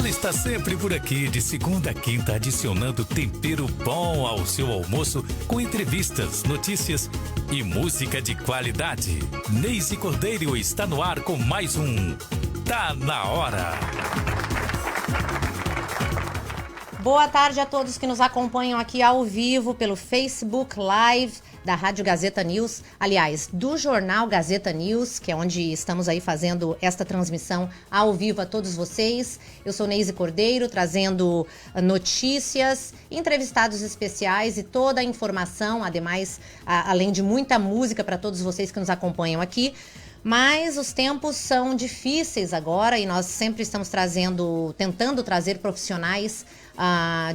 Ela está sempre por aqui, de segunda a quinta, adicionando tempero bom ao seu almoço, com entrevistas, notícias e música de qualidade. Neise Cordeiro está no ar com mais um Tá na Hora. Boa tarde a todos que nos acompanham aqui ao vivo pelo Facebook Live da Rádio Gazeta News, aliás, do Jornal Gazeta News, que é onde estamos aí fazendo esta transmissão ao vivo a todos vocês. Eu sou Neise Cordeiro, trazendo notícias, entrevistados especiais e toda a informação, ademais, além de muita música para todos vocês que nos acompanham aqui. Mas os tempos são difíceis agora e nós sempre estamos tentando trazer profissionais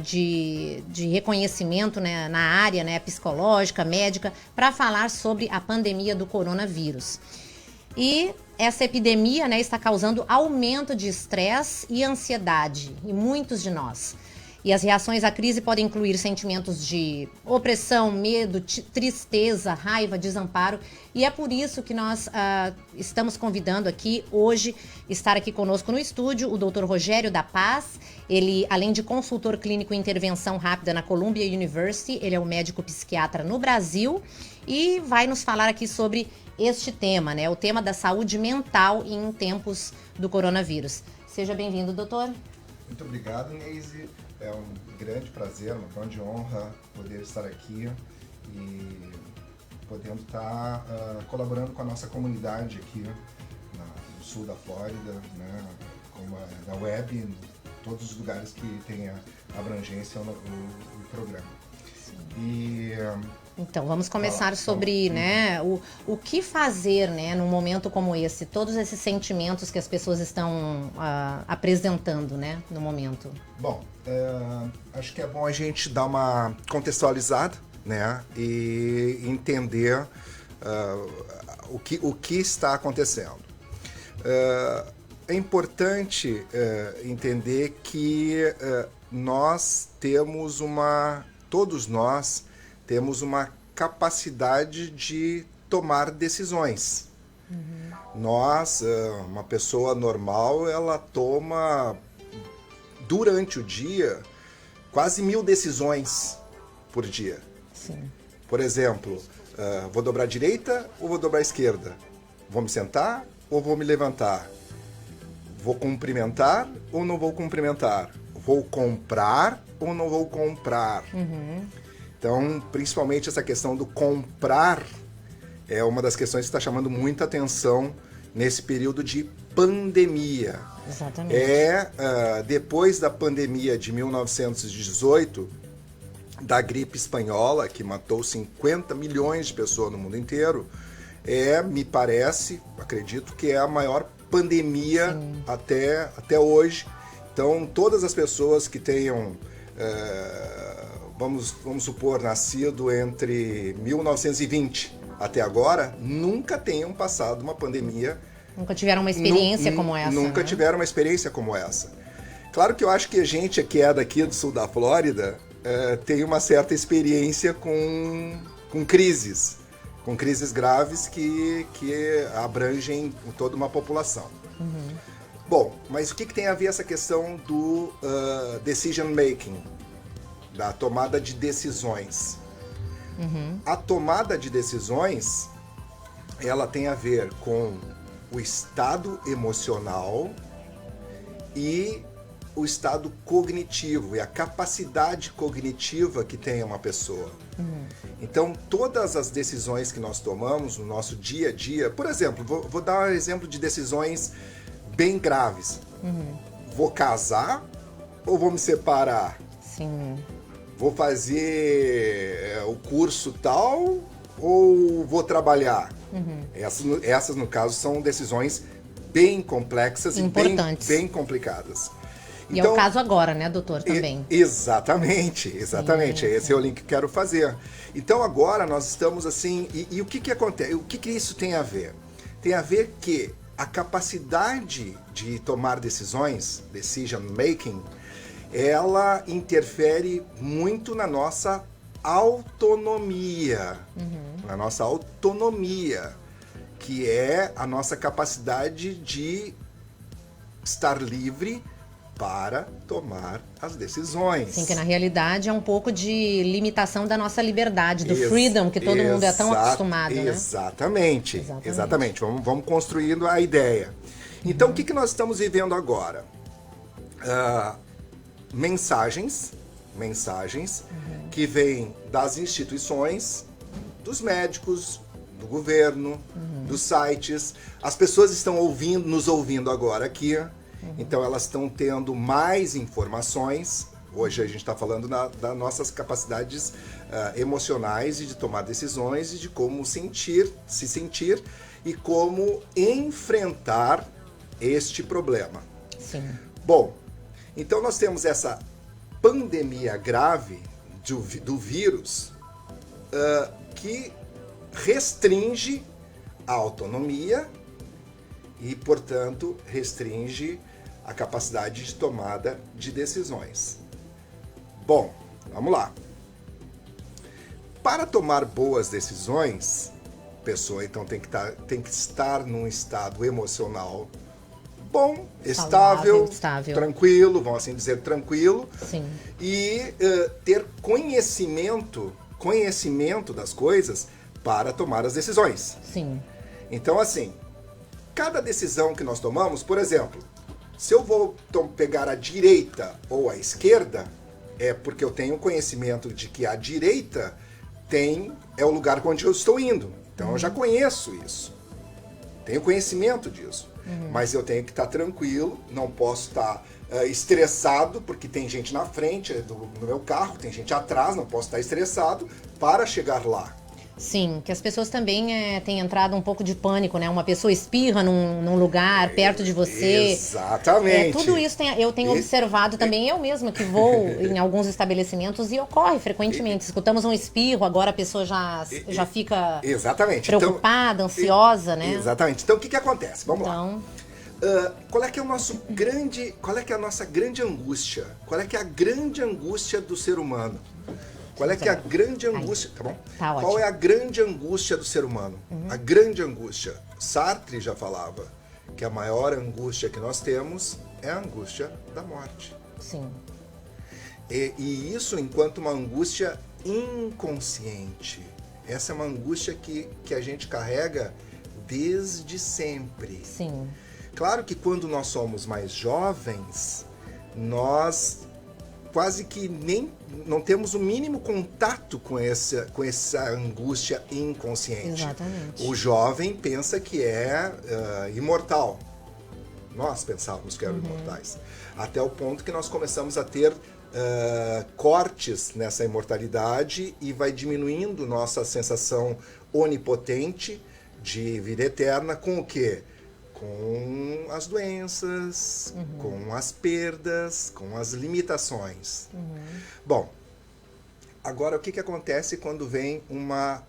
de reconhecimento, né, na área, né, psicológica, médica, para falar sobre a pandemia do coronavírus. E essa epidemia, né, está causando aumento de estresse e ansiedade em muitos de nós. E as reações à crise podem incluir sentimentos de opressão, medo, tristeza, raiva, desamparo. E é por isso que nós estamos convidando aqui hoje, estar aqui conosco no estúdio, o Dr. Rogério da Paz. Ele, além de consultor clínico em intervenção rápida na Columbia University, ele é um médico psiquiatra no Brasil e vai nos falar aqui sobre este tema, né? O tema da saúde mental em tempos do coronavírus. Seja bem-vindo, doutor. Muito obrigado, Neise. É um grande prazer, uma grande honra poder estar aqui e podendo estar colaborando com a nossa comunidade aqui no sul da Flórida, né, como na web, em todos os lugares que tem abrangência no programa. Então, vamos começar sobre, né, o que fazer, né, num momento como esse, todos esses sentimentos que as pessoas estão apresentando, né, no momento. Bom, acho que é bom a gente dar uma contextualizada, né, e entender o que está acontecendo. É importante entender que todos nós temos uma capacidade de tomar decisões. Nós, uma pessoa normal, ela toma, durante o dia, quase 1000 decisões por dia. Sim. Por exemplo, vou dobrar a direita ou vou dobrar a esquerda? Vou me sentar ou vou me levantar? Vou cumprimentar ou não vou cumprimentar? Vou comprar ou não vou comprar? Então, principalmente essa questão do comprar é uma das questões que está chamando muita atenção nesse período de pandemia. Exatamente. Depois da pandemia de 1918, da gripe espanhola, que matou 50 milhões de pessoas no mundo inteiro, me parece, acredito que é a maior pandemia até hoje. Então, todas as pessoas que tenham... Vamos supor, nascido entre 1920 até agora, nunca tenham passado uma pandemia. Nunca tiveram uma experiência como essa. Nunca tiveram uma experiência como essa. Claro que eu acho que a gente que é daqui do sul da Flórida tem uma certa experiência com crises graves que abrangem toda uma população. Bom, mas o que tem a ver essa questão do decision making? Da tomada de decisões. A tomada de decisões, ela tem a ver com o estado emocional e o estado cognitivo, e a capacidade cognitiva que tem uma pessoa. Então, todas as decisões que nós tomamos no nosso dia a dia, por exemplo, vou dar um exemplo de decisões bem graves. Vou casar ou vou me separar? Sim. Vou fazer o curso tal ou vou trabalhar? Essas, no caso, são decisões bem complexas e bem complicadas. E então, é o caso agora, né, doutor, também? Exatamente. Esse é o link que eu quero fazer. Então, agora nós estamos assim... E o que acontece? O que isso tem a ver? Tem a ver que a capacidade de tomar decisões, decision making, ela interfere muito na nossa autonomia. Na nossa autonomia, que é a nossa capacidade de estar livre para tomar as decisões. Sim, que na realidade é um pouco de limitação da nossa liberdade, do freedom que todo mundo é tão acostumado, né? Exatamente. Vamos construindo a ideia. Então, o que nós estamos vivendo agora? Mensagens que vêm das instituições, dos médicos, do governo, dos sites. As pessoas estão nos ouvindo agora aqui, então elas estão tendo mais informações. Hoje a gente está falando das nossas capacidades emocionais e de tomar decisões e de como se sentir e como enfrentar este problema. Sim. Bom, então nós temos essa pandemia grave do vírus que restringe a autonomia e, portanto, restringe a capacidade de tomada de decisões. Bom, vamos lá. Para tomar boas decisões, a pessoa então tem que estar num estado emocional bom, estável, tranquilo, vamos assim dizer, tranquilo. Sim. E ter conhecimento das coisas para tomar as decisões. Sim. Então, assim, cada decisão que nós tomamos, por exemplo, se eu vou pegar a direita ou a esquerda, é porque eu tenho conhecimento de que a direita é o lugar onde eu estou indo. Então, eu já conheço isso. Tenho conhecimento disso. Mas eu tenho que estar tranquilo, não posso estar estressado, porque tem gente na frente do meu carro, tem gente atrás, não posso estar estressado para chegar lá. Sim, que as pessoas também têm entrado um pouco de pânico, né? Uma pessoa espirra num lugar perto de você. Exatamente. Tudo isso eu tenho observado também, eu mesma que vou em alguns estabelecimentos e ocorre frequentemente. Escutamos um espirro, agora a pessoa já fica preocupada, ansiosa, né? Exatamente. Então o que acontece? Vamos lá. Qual é que é a nossa grande angústia? Qual é que é a grande angústia do ser humano? Qual é que é a grande angústia? Tá bom? Tá ótimo. Qual é a grande angústia do ser humano? A grande angústia. Sartre já falava que a maior angústia que nós temos é a angústia da morte. Sim. E isso enquanto uma angústia inconsciente. Essa é uma angústia que a gente carrega desde sempre. Sim. Claro que quando nós somos mais jovens, nós quase que nem não temos o mínimo contato com essa angústia inconsciente. Exatamente. O jovem pensa que é imortal. Nós pensávamos que eram imortais. Até o ponto que nós começamos a ter cortes nessa imortalidade e vai diminuindo nossa sensação onipotente de vida eterna com o quê? Com as doenças, com as perdas, com as limitações. Bom, agora o que acontece quando vem uma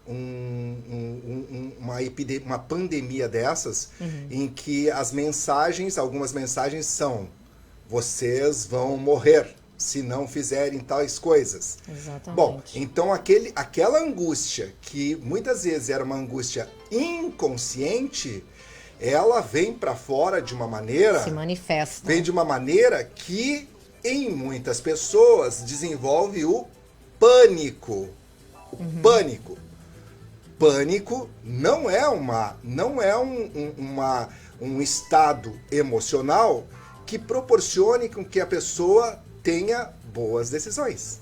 pandemia dessas, em que algumas mensagens são: vocês vão morrer se não fizerem tais coisas. Exatamente. Bom, então aquela angústia que muitas vezes era uma angústia inconsciente, ela vem para fora de uma maneira... Se manifesta. Vem de uma maneira que, em muitas pessoas, desenvolve o pânico. O pânico. Pânico não é um estado emocional que proporcione com que a pessoa tenha boas decisões.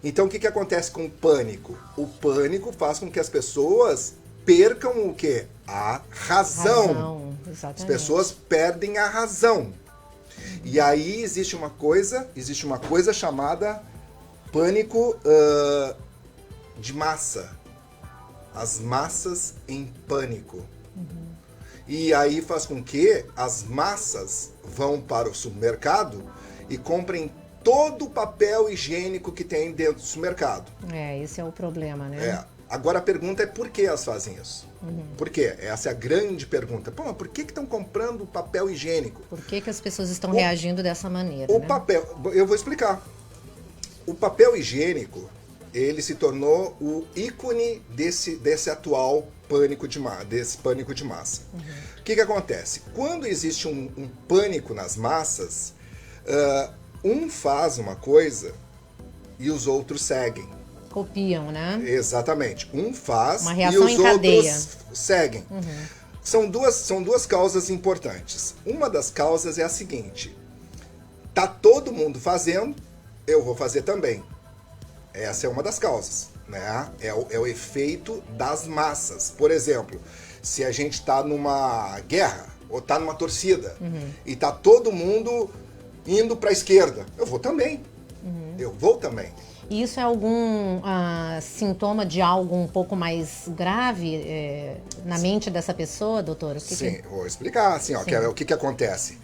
Então, o que acontece com o pânico? O pânico faz com que as pessoas percam o quê? A razão. Exatamente. As pessoas perdem a razão. E aí existe uma coisa chamada pânico de massa. As massas em pânico. E aí faz com que as massas vão para o supermercado e comprem todo o papel higiênico que tem dentro do supermercado. Esse é o problema, né? Agora a pergunta é por que elas fazem isso? Por quê? Essa é a grande pergunta. Pô, por que estão comprando papel higiênico? Por que as pessoas estão reagindo dessa maneira? Eu vou explicar. O papel higiênico, ele se tornou o ícone desse atual pânico desse pânico de massa. O que acontece? Quando existe um pânico nas massas, um faz uma coisa e os outros seguem. Copiam, né? Exatamente. Um faz uma e reação os em cadeia. outros seguem. São duas causas importantes. Uma das causas é a seguinte: tá todo mundo fazendo, eu vou fazer também. Essa é uma das causas, né? É o efeito das massas. Por exemplo, se a gente está numa guerra ou está numa torcida e tá todo mundo indo para a esquerda, eu vou também. Eu vou também. E isso é algum sintoma de algo um pouco mais grave na mente dessa pessoa, doutor? Sim, vou explicar. Assim, ó, o que acontece?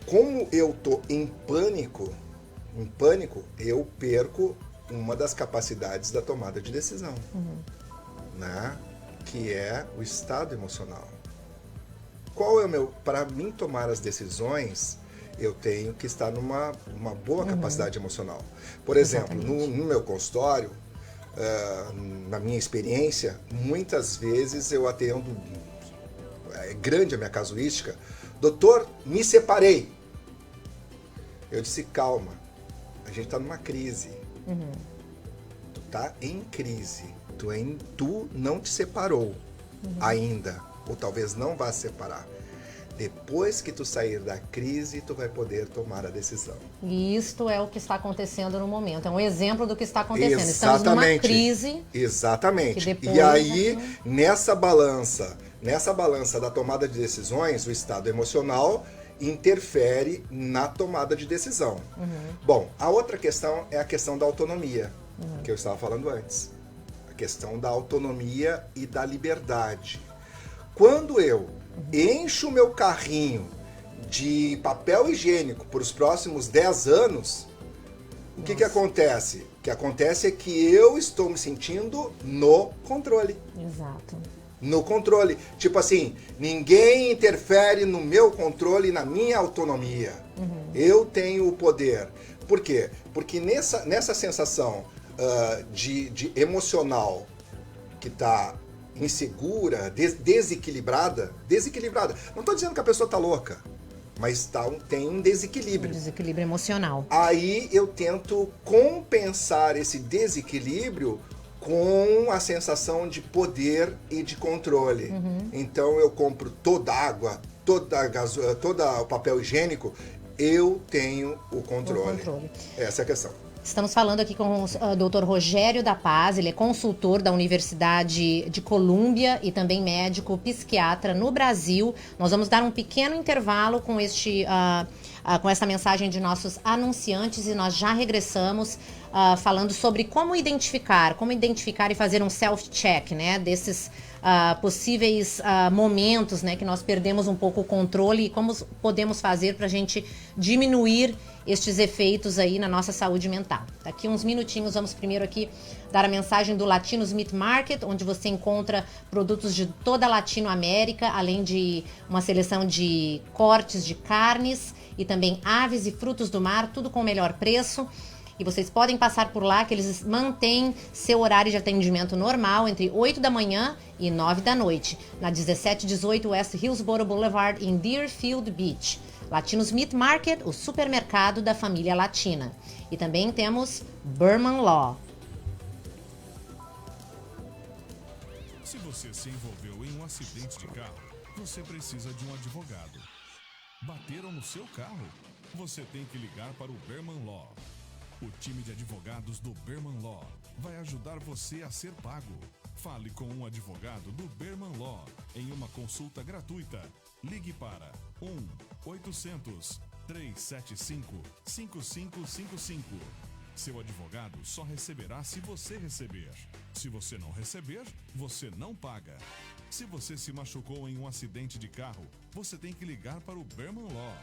Como eu tô em pânico, eu perco uma das capacidades da tomada de decisão, né? Que é o estado emocional. Qual é o meu... Para mim tomar as decisões, eu tenho que estar numa boa capacidade emocional. Por exemplo, no meu consultório, na minha experiência, muitas vezes eu atendo, é grande a minha casuística, doutor, me separei. Eu disse, calma, a gente está numa crise. Tu tá em crise, tu não te separou ainda, ou talvez não vá se separar. Depois que tu sair da crise, tu vai poder tomar a decisão. E isto é o que está acontecendo no momento. É um exemplo do que está acontecendo. Exatamente. Estamos numa crise. Exatamente. Depois, e aí, nessa balança da tomada de decisões, o estado emocional interfere na tomada de decisão. Bom, a outra questão é a questão da autonomia, que eu estava falando antes. A questão da autonomia e da liberdade. Quando eu encho o meu carrinho de papel higiênico por os próximos 10 anos, o que acontece? O que acontece é que eu estou me sentindo no controle. Exato. No controle. Tipo assim, ninguém interfere no meu controle e na minha autonomia. Eu tenho o poder. Por quê? Porque nessa sensação de emocional que está insegura, desequilibrada. Não estou dizendo que a pessoa está louca, mas tem um desequilíbrio. Um desequilíbrio emocional. Aí eu tento compensar esse desequilíbrio com a sensação de poder e de controle. Então eu compro toda a água, todo o papel higiênico, eu tenho o controle. Essa é a questão. Estamos falando aqui com o Dr. Rogério da Paz, ele é consultor da Universidade de Colômbia e também médico psiquiatra no Brasil. Nós vamos dar um pequeno intervalo com com essa mensagem de nossos anunciantes e nós já regressamos falando sobre como identificar e fazer um self-check, né, desses possíveis momentos, né, que nós perdemos um pouco o controle e como podemos fazer para a gente diminuir estes efeitos aí na nossa saúde mental. Daqui uns minutinhos vamos primeiro aqui dar a mensagem do Latinos Meat Market, onde você encontra produtos de toda a Latinoamérica, além de uma seleção de cortes de carnes e também aves e frutos do mar, tudo com o melhor preço. E vocês podem passar por lá, que eles mantêm seu horário de atendimento normal entre 8 da manhã e 9 da noite, na 1718 West Hillsboro Boulevard, em Deerfield Beach. Latinos Meat Market, o supermercado da família latina. E também temos Berman Law. Se você se envolveu em um acidente de carro, você precisa de um advogado. Bateram no seu carro? Você tem que ligar para o Berman Law. O time de advogados do Berman Law vai ajudar você a ser pago. Fale com um advogado do Berman Law em uma consulta gratuita. Ligue para 1-800-375-5555. Seu advogado só receberá se você receber. Se você não receber, você não paga. Se você se machucou em um acidente de carro, você tem que ligar para o Berman Law.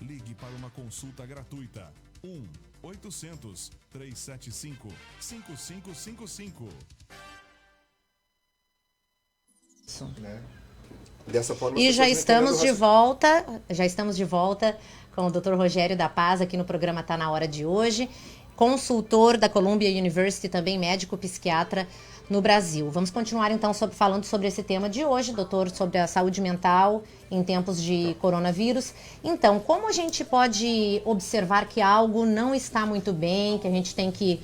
Ligue para uma consulta gratuita. 1-800-375-5555. Né? Dessa forma, E já estamos de volta com o Dr. Rogério da Paz aqui no programa Tá Na Hora de hoje, consultor da Columbia University, também médico psiquiatra. no Brasil. Vamos continuar então falando sobre esse tema de hoje, doutor, sobre a saúde mental em tempos de coronavírus. Então, como a gente pode observar que algo não está muito bem, que a gente tem que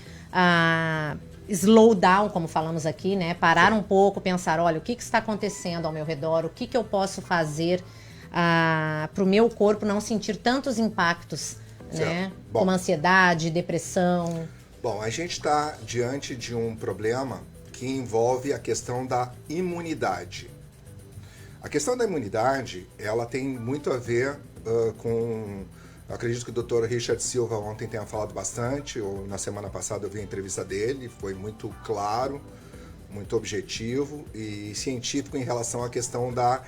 slow down, como falamos aqui, né? Parar um pouco, pensar, olha, o que está acontecendo ao meu redor, o que eu posso fazer para o meu corpo não sentir tantos impactos, né? Bom, como ansiedade, depressão. Bom, a gente está diante de um problema que envolve a questão da imunidade. A questão da imunidade, ela tem muito a ver com... Eu acredito que o Dr. Richard Silva ontem tenha falado bastante, ou na semana passada eu vi a entrevista dele, foi muito claro, muito objetivo e científico em relação à questão da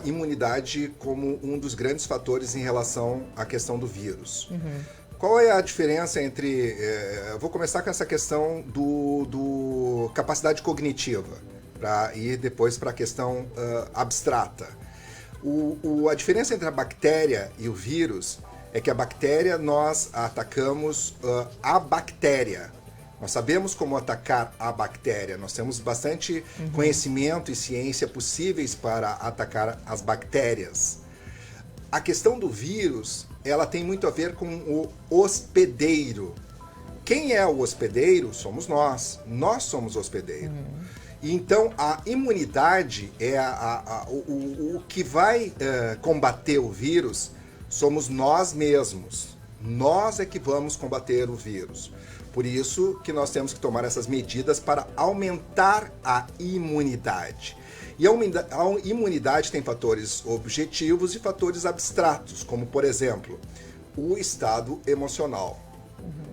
imunidade como um dos grandes fatores em relação à questão do vírus. Qual é a diferença entre... eu vou começar com essa questão do capacidade cognitiva, para ir depois para a questão abstrata. A diferença entre a bactéria e o vírus é que a bactéria, nós atacamos a bactéria. Nós sabemos como atacar a bactéria. Nós temos bastante conhecimento e ciência possíveis para atacar as bactérias. A questão do vírus, ela tem muito a ver com o hospedeiro. Quem é o hospedeiro? Somos nós. Nós somos hospedeiro. Então, a imunidade é o que vai combater o vírus, somos nós mesmos. Nós é que vamos combater o vírus. Por isso que nós temos que tomar essas medidas para aumentar a imunidade. E a imunidade tem fatores objetivos e fatores abstratos, como, por exemplo, o estado emocional.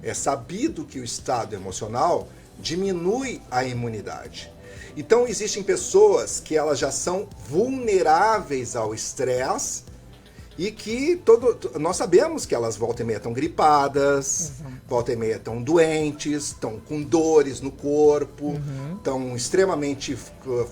É sabido que o estado emocional diminui a imunidade. Então, existem pessoas que elas já são vulneráveis ao estresse e que nós sabemos que elas volta e meia estão gripadas, volta e meia estão doentes, estão com dores no corpo, estão extremamente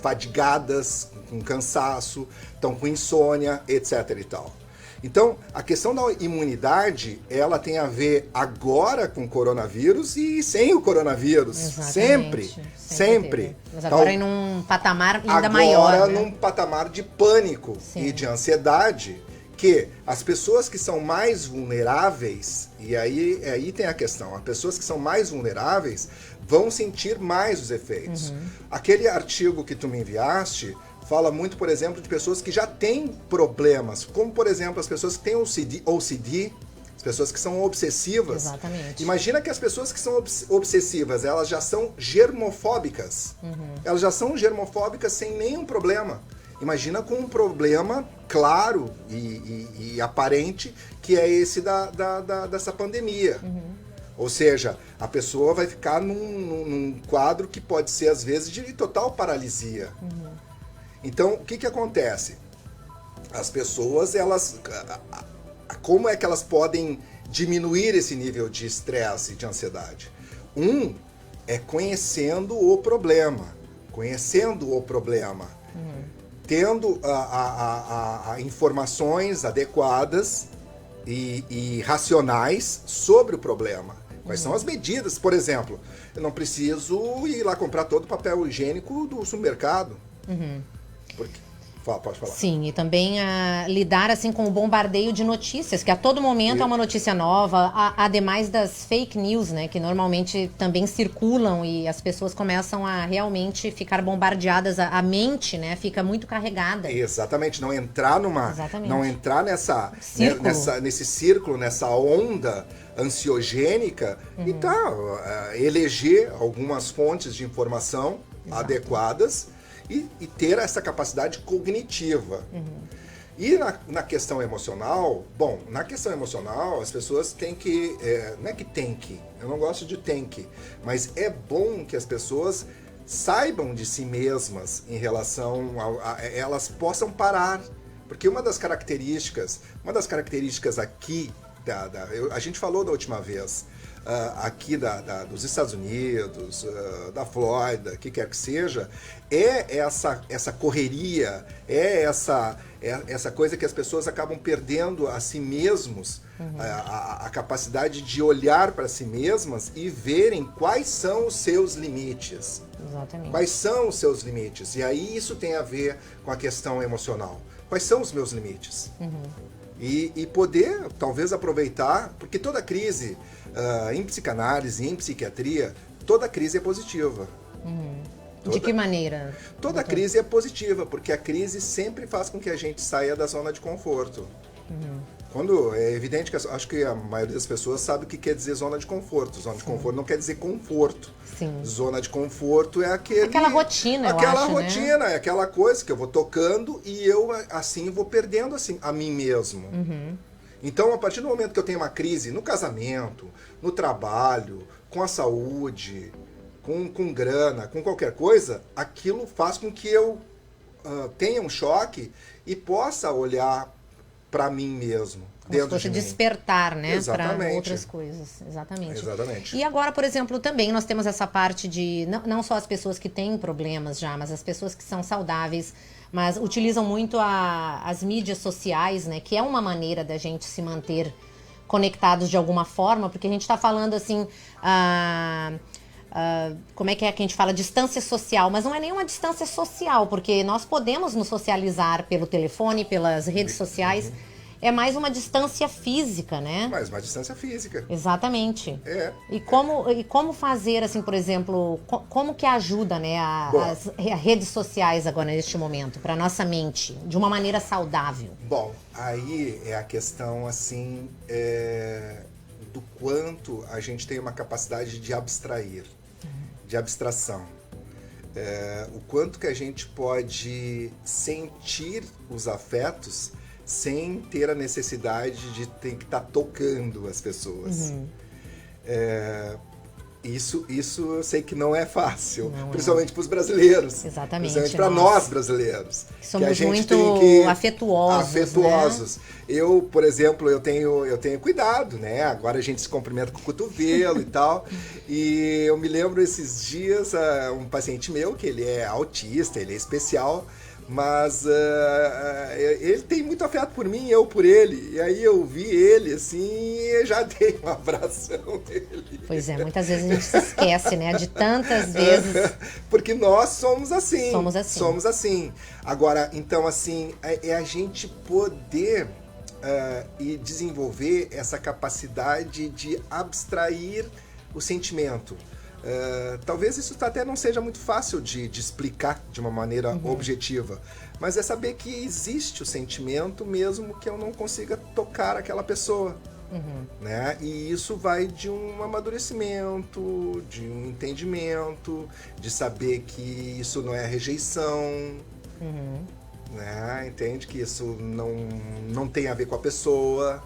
fadigadas, com cansaço, estão com insônia, etc. e tal. Então, a questão da imunidade, ela tem a ver agora com o coronavírus e sem o coronavírus. Exatamente. Sempre. Mas agora em um patamar ainda maior. Agora, né? num patamar de pânico e de ansiedade, que as pessoas que são mais vulneráveis, e aí tem a questão, as pessoas que são mais vulneráveis vão sentir mais os efeitos. Aquele artigo que tu me enviaste fala muito, por exemplo, de pessoas que já têm problemas, como, por exemplo, as pessoas que têm OCD, as pessoas que são obsessivas. Exatamente. Imagina que as pessoas que são obsessivas, elas já são germofóbicas. Elas já são germofóbicas sem nenhum problema. Imagina com um problema claro e aparente, que é esse dessa pandemia. Ou seja, a pessoa vai ficar num quadro que pode ser, às vezes, de total paralisia. Então, o que acontece? As pessoas, como é que elas podem diminuir esse nível de estresse e de ansiedade? É conhecendo o problema. Tendo informações adequadas e racionais sobre o problema. Quais são as medidas? Por exemplo, eu não preciso ir lá comprar todo o papel higiênico do supermercado. Pode falar. Sim, e também lidar assim com o bombardeio de notícias, que a todo momento é uma notícia nova, ademais das fake news, né, que normalmente também circulam e as pessoas começam a realmente ficar bombardeadas, a mente, né, fica muito carregada. Exatamente, não entrar nesse círculo, nessa onda ansiogênica e eleger algumas fontes de informação adequadas e ter essa capacidade cognitiva. E na questão emocional, as pessoas têm que... não é que tem que, eu não gosto de tem que, mas é bom que as pessoas saibam de si mesmas em relação elas possam parar. Porque uma das características aqui, a gente falou da última vez, aqui dos Estados Unidos, da Flórida, o que quer que seja, é essa correria, é essa coisa que as pessoas acabam perdendo a si mesmos, a capacidade de olhar para si mesmas e verem quais são os seus limites. Exatamente. Quais são os seus limites? E aí isso tem a ver com a questão emocional. Quais são os meus limites? E poder, talvez, aproveitar, porque toda crise, em psicanálise, em psiquiatria, toda crise é positiva. De que maneira? Toda crise é positiva, porque a crise sempre faz com que a gente saia da zona de conforto. Quando é evidente que acho que a maioria das pessoas sabe o que quer dizer zona de conforto. Zona de conforto não quer dizer conforto. Sim. Zona de conforto é aquela rotina, eu acho, aquela rotina, né? É aquela coisa que eu vou tocando e eu assim vou perdendo assim a mim mesmo. Então, a partir do momento que eu tenho uma crise no casamento, no trabalho, com a saúde, com grana, com qualquer coisa, aquilo faz com que eu tenha um choque e possa olhar para mim mesmo, dentro de mim. Despertar, né, para Exatamente. outras coisas. Exatamente. Exatamente. E agora, por exemplo, também nós temos essa parte de, não só as pessoas que têm problemas já, mas as pessoas que são saudáveis, mas utilizam muito as mídias sociais, né, que é uma maneira da gente se manter conectados de alguma forma, porque a gente está falando assim... como é que a gente fala? Distância social, mas não é nenhuma distância social, porque nós podemos nos socializar pelo telefone, pelas redes sociais. É mais uma distância física, né? Mais uma distância física. Exatamente. É. E como fazer, assim, por exemplo, como que ajuda, né, as redes sociais agora neste momento, para nossa mente, de uma maneira saudável? Bom, aí é a questão, assim, do quanto a gente tem uma capacidade de abstrair, de abstração. O quanto que a gente pode sentir os afetos sem ter a necessidade de ter que estar tocando as pessoas. Isso eu sei que não é fácil, principalmente para os brasileiros. Exatamente. Principalmente para nós brasileiros. Somos que a gente muito tem que... afetuosos. Né? Eu, por exemplo, eu tenho cuidado, né? Agora a gente se cumprimenta com o cotovelo e tal. E eu me lembro esses dias, um paciente meu, que ele é autista, ele é especial, mas ele tem muito afeto por mim, eu por ele. E aí eu vi ele assim e já dei um abração nele. Pois é, muitas vezes a gente se esquece, né? De tantas vezes. Porque nós somos assim. Somos assim. Agora, então, assim, é a gente poder e desenvolver essa capacidade de abstrair o sentimento. Talvez isso até não seja muito fácil de explicar de uma maneira objetiva, mas é saber que existe o sentimento mesmo que eu não consiga tocar aquela pessoa. Né? E isso vai de um amadurecimento, de um entendimento, de saber que isso não é rejeição, né? Entende que isso não tem a ver com a pessoa.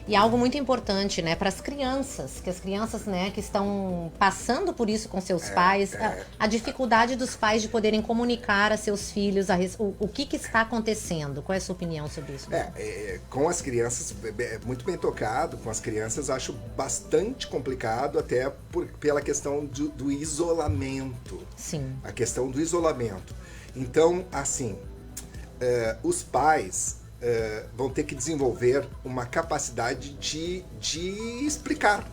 E algo muito importante, né, para as crianças, que as crianças, né, que estão passando por isso com seus pais, a dificuldade dos pais de poderem comunicar a seus filhos o que está acontecendo. Qual é a sua opinião sobre isso? Com as crianças, muito bem tocado, com as crianças acho bastante complicado, até pela questão do isolamento. Sim. A questão do isolamento. Então, assim, os pais vão ter que desenvolver uma capacidade de explicar,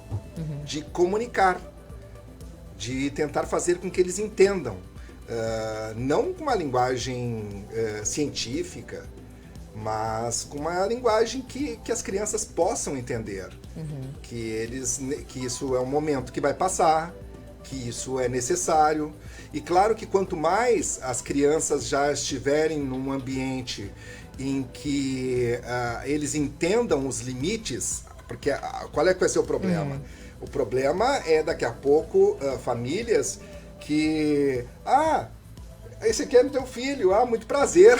de comunicar, de tentar fazer com que eles entendam. Não com uma linguagem científica, mas com uma linguagem que as crianças possam entender. Que isso é um momento que vai passar, que isso é necessário. E claro que quanto mais as crianças já estiverem num ambiente em que eles entendam os limites, porque qual é que vai ser o problema? O problema é daqui a pouco famílias que... esse aqui é meu filho, muito prazer.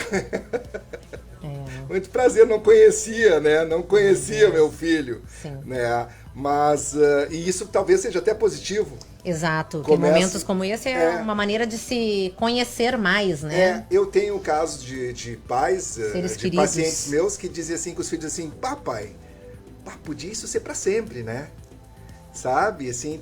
Muito prazer, não conhecia, né? Não conhecia meu filho. Sim. Né? Mas, e isso talvez seja até positivo. Exato, que momentos como esse é uma maneira de se conhecer mais, né? Eu tenho casos de pais, de pacientes meus que diziam assim com os filhos assim, papai, podia isso ser para sempre, né? Sabe? Assim,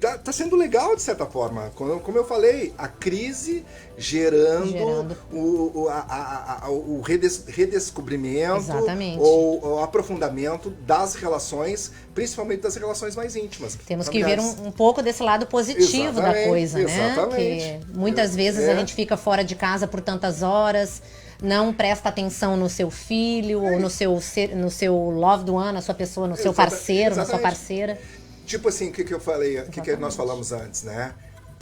tá sendo legal, de certa forma. Como eu falei, a crise gerando. O redescobrimento. Exatamente. Ou o aprofundamento das relações, principalmente das relações mais íntimas. Temos que ver um pouco desse lado positivo da coisa, né? Exatamente. Que muitas vezes a gente fica fora de casa por tantas horas, não presta atenção no seu filho, ou no seu loved one, na sua pessoa, no seu parceiro, na sua parceira. Tipo assim, o que eu falei, o que nós falamos antes, né?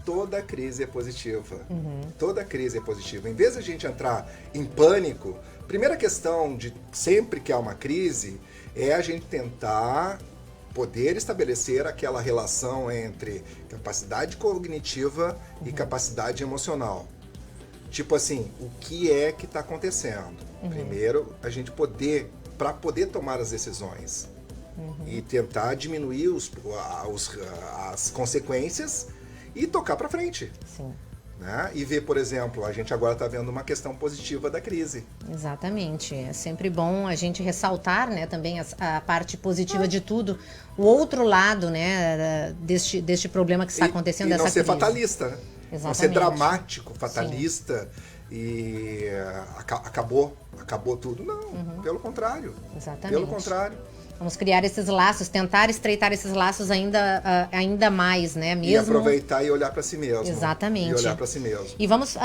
Toda crise é positiva. Toda crise é positiva. Em vez de a gente entrar em pânico, primeira questão de sempre que há uma crise é a gente tentar poder estabelecer aquela relação entre capacidade cognitiva e capacidade emocional. Tipo assim, o que é que está acontecendo? Primeiro, a gente para poder tomar as decisões e tentar diminuir as consequências e tocar para frente. Sim. Né? E ver, por exemplo, a gente agora está vendo uma questão positiva da crise. Exatamente. É sempre bom a gente ressaltar, né, também a parte positiva de tudo, o outro lado, né, deste problema que está acontecendo, e dessa não ser crise. fatalista, né? Exatamente. Não ser dramático, fatalista. Sim. E acabou tudo. Não, pelo contrário. Exatamente. Pelo contrário. Vamos criar esses laços, tentar estreitar esses laços ainda mais, né? Mesmo... E aproveitar e olhar para si mesmo. Exatamente. E olhar para si mesmo. E vamos,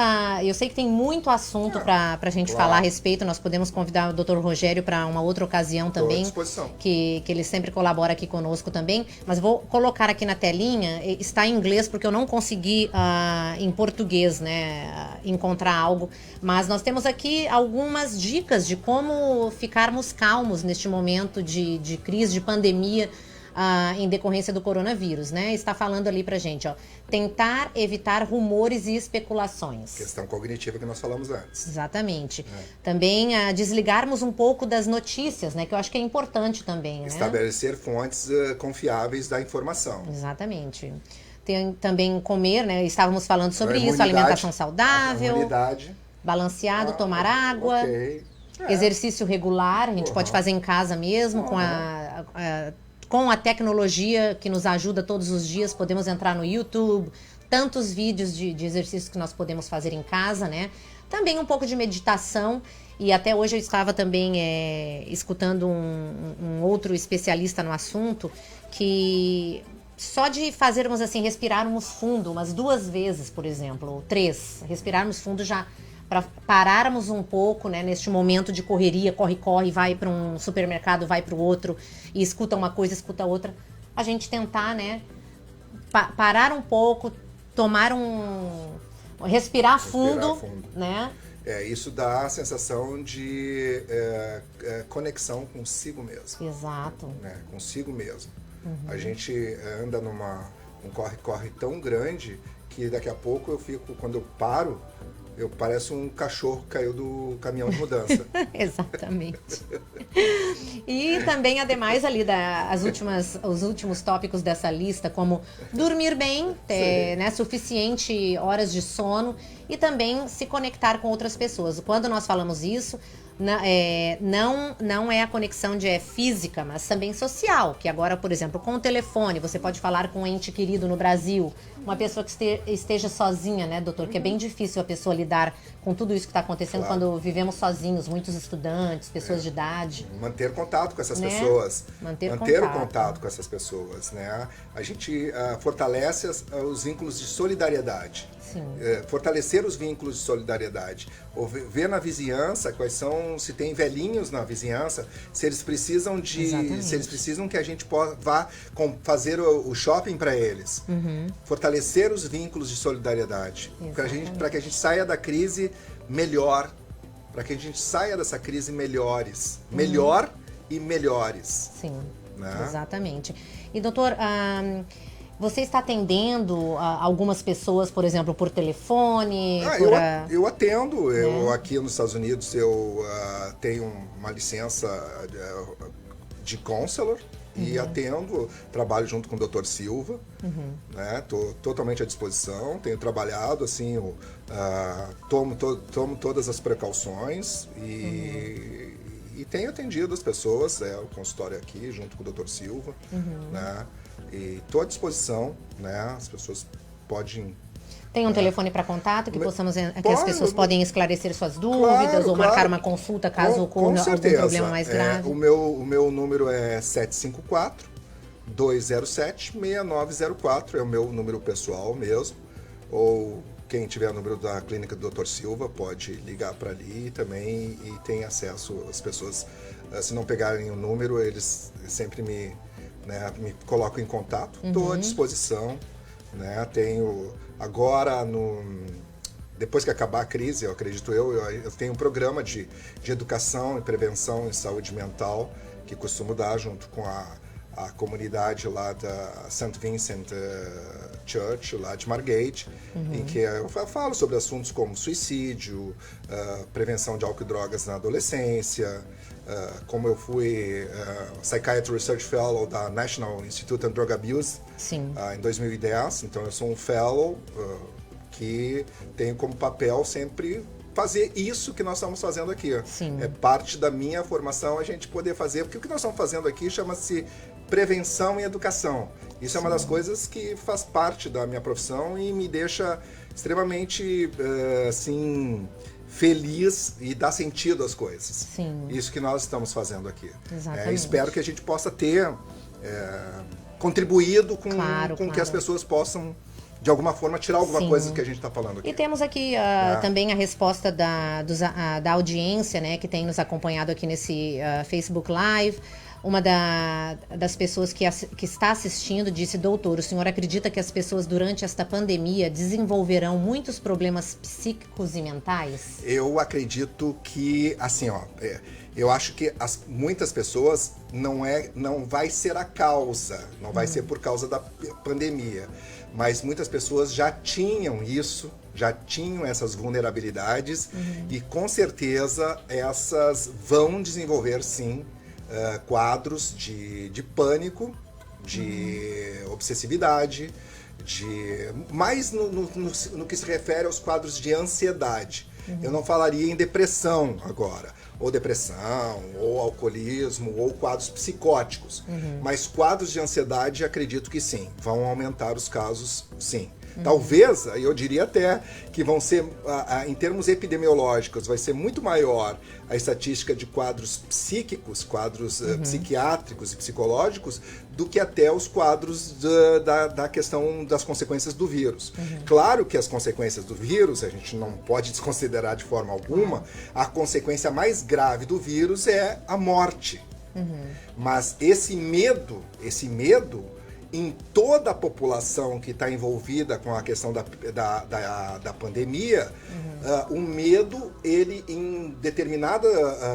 eu sei que tem muito assunto para a gente falar a respeito. Nós podemos convidar o Dr. Rogério para uma outra ocasião também. Estou à disposição. Que ele sempre colabora aqui conosco também. Mas vou colocar aqui na telinha, está em inglês porque eu não consegui em português, né, encontrar algo. Mas nós temos aqui algumas dicas de como ficarmos calmos neste momento de crise, de pandemia, em decorrência do coronavírus, né? Está falando ali pra gente, ó. Tentar evitar rumores e especulações. Questão cognitiva que nós falamos antes. Exatamente. Também desligarmos um pouco das notícias, né? Que eu acho que é importante também, né? Estabelecer fontes confiáveis da informação. Exatamente. Tem também comer, né? Estávamos falando sobre isso, alimentação saudável, balanceado, tomar água. Okay. Exercício regular, a gente pode fazer em casa mesmo, com a tecnologia que nos ajuda todos os dias. Podemos entrar no YouTube, tantos vídeos de exercícios que nós podemos fazer em casa, né? Também um pouco de meditação. E até hoje eu estava também escutando um outro especialista no assunto, que só de fazermos assim, respirarmos fundo umas 2 vezes, por exemplo, ou 3, respirarmos fundo já... para pararmos um pouco, né, neste momento de correria, corre, vai para um supermercado, vai para o outro e escuta uma coisa, escuta outra, a gente tentar, né, parar um pouco, respirar fundo, né? Isso dá a sensação de conexão consigo mesmo. Exato. Né, consigo mesmo. A gente anda num corre-corre tão grande que daqui a pouco quando eu paro, eu pareço um cachorro que caiu do caminhão de mudança. Exatamente. E também, ademais, ali os últimos tópicos dessa lista, como dormir bem, ter, né, suficiente horas de sono e também se conectar com outras pessoas. Quando nós falamos isso, não é a conexão física, mas também social, que agora, por exemplo, com o telefone, você pode falar com um ente querido no Brasil, uma pessoa que esteja sozinha, né, doutor? Que é bem difícil a pessoa lidar com tudo isso que está acontecendo quando vivemos sozinhos, muitos estudantes, pessoas de idade. Manter contato com essas pessoas. Manter o contato com essas pessoas, né? A gente fortalece os vínculos de solidariedade. Fortalecer os vínculos de solidariedade. Ou ver na vizinhança quais são, se tem velhinhos na vizinhança, se eles precisam que a gente vá fazer o shopping para eles. Fortalecer os vínculos de solidariedade. Para que a gente saia da crise melhor. Para que a gente saia dessa crise melhores. Melhor e melhores. Sim, né? Exatamente. E doutor, você está atendendo algumas pessoas, por exemplo, por telefone? Eu atendo. Eu, aqui nos Estados Unidos, eu tenho uma licença de counselor e atendo, trabalho junto com o Dr. Silva. Né? Tô totalmente à disposição, tenho trabalhado, assim, tomo todas as precauções e tenho atendido as pessoas, o consultório aqui, junto com o Dr. Silva, né? E estou à disposição, né? As pessoas podem... Tem um telefone para contato que que as pessoas podem esclarecer suas dúvidas ou marcar uma consulta caso ocorra algum problema mais grave? O meu número é 754-207-6904, é o meu número pessoal mesmo. Ou quem tiver o número da clínica do Dr. Silva pode ligar para ali também e tem acesso. As pessoas, se não pegarem o número, eles sempre me colocam em contato. Estou à disposição, né? Tenho agora, depois que acabar a crise, eu acredito eu tenho um programa de educação e prevenção em saúde mental que costumo dar junto com a comunidade lá da St. Vincent Church, lá de Margate, em que eu falo sobre assuntos como suicídio, prevenção de álcool e drogas na adolescência, como eu fui Psychiatry Research Fellow da National Institute on Drug Abuse em 2010, então eu sou um fellow que tenho como papel sempre fazer isso que nós estamos fazendo aqui. Sim. É parte da minha formação a gente poder fazer, porque o que nós estamos fazendo aqui chama-se prevenção e educação. Isso é uma das coisas que faz parte da minha profissão e me deixa extremamente, assim, feliz e dá sentido às coisas. Sim. Isso que nós estamos fazendo aqui. Exatamente. Espero que a gente possa ter contribuído com que as pessoas possam, de alguma forma, tirar alguma coisa do que a gente está falando aqui. E temos aqui também a resposta da audiência, né, que tem nos acompanhado aqui nesse Facebook Live. Uma das pessoas que está assistindo disse: doutor, o senhor acredita que as pessoas durante esta pandemia desenvolverão muitos problemas psíquicos e mentais? Eu acredito que, assim, eu acho que muitas pessoas não vai ser a causa, não vai ser por causa da pandemia, mas muitas pessoas já tinham isso, já tinham essas vulnerabilidades e com certeza essas vão desenvolver sim quadros de pânico, de obsessividade, mais no que se refere aos quadros de ansiedade. Eu não falaria em depressão agora, ou depressão, ou alcoolismo, ou quadros psicóticos. Mas quadros de ansiedade, acredito que sim, vão aumentar os casos, sim. Talvez, eu diria até que vão ser, em termos epidemiológicos, vai ser muito maior a estatística de quadros psíquicos, quadros psiquiátricos e psicológicos, do que até os quadros da questão das consequências do vírus. Claro que as consequências do vírus, a gente não pode desconsiderar de forma alguma, a consequência mais grave do vírus é a morte. Mas esse medo, em toda a população que está envolvida com a questão da pandemia, o medo, ele em determinado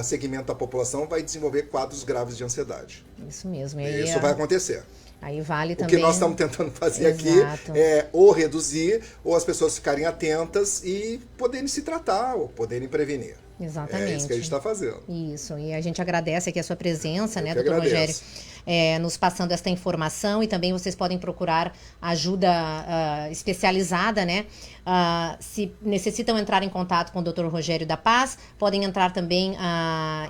segmento da população vai desenvolver quadros graves de ansiedade. Isso mesmo. Isso vai acontecer. Aí vale também... O que nós estamos tentando fazer aqui é ou reduzir, ou as pessoas ficarem atentas e poderem se tratar, ou poderem prevenir. Exatamente. É isso que a gente está fazendo. Isso, e a gente agradece aqui a sua presença, né, doutor Rogério, nos passando esta informação, e também vocês podem procurar ajuda especializada, né? Se necessitam entrar em contato com o Dr. Rogério da Paz, podem entrar também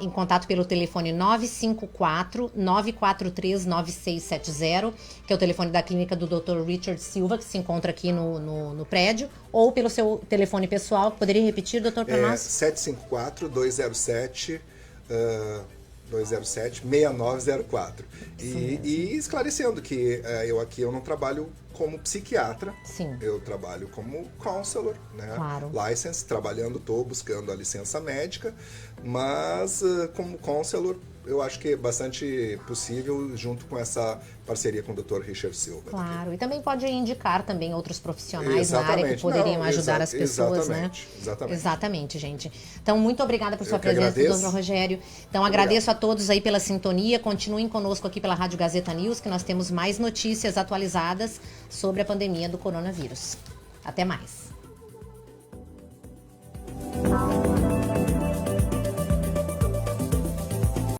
em contato pelo telefone 954-943-9670, que é o telefone da clínica do Dr. Richard Silva, que se encontra aqui no prédio, ou pelo seu telefone pessoal. Poderia repetir, doutor, para nós? 754-207-6904. E esclarecendo que eu não trabalho como psiquiatra. Sim. Eu trabalho como counselor, né? Claro. License, estou buscando a licença médica, mas como counselor eu acho que é bastante possível, junto com essa parceria com o Dr. Richard Silva. Claro, aqui. E também pode indicar também outros profissionais na área que poderiam ajudar as pessoas, né? Exatamente, gente. Então, muito obrigada por sua presença, Dr. Rogério. Então, agradeço a todos aí pela sintonia. Continuem conosco aqui pela Rádio Gazeta News, que nós temos mais notícias atualizadas sobre a pandemia do coronavírus. Até mais.